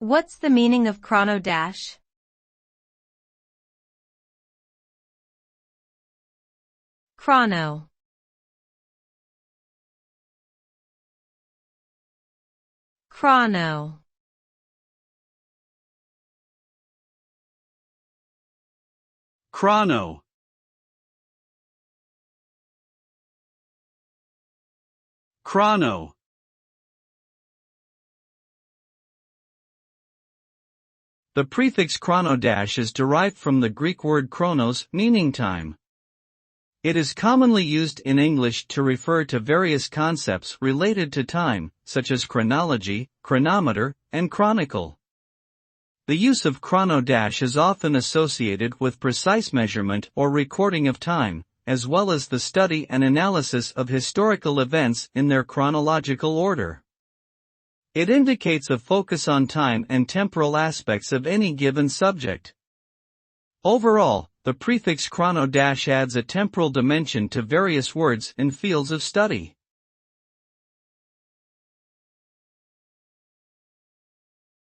What's the meaning of chrono dash? Chrono. Chrono. Chrono. Chrono. The prefix chrono dash is derived from the Greek word chronos, meaning time. It is commonly used in English to refer to various concepts related to time, such as chronology, chronometer, and chronicle. The use of chrono dash is often associated with precise measurement or recording of time, as well as the study and analysis of historical events in their chronological order. It indicates a focus on time and temporal aspects of any given subject. Overall, the prefix chrono dash adds a temporal dimension to various words and fields of study.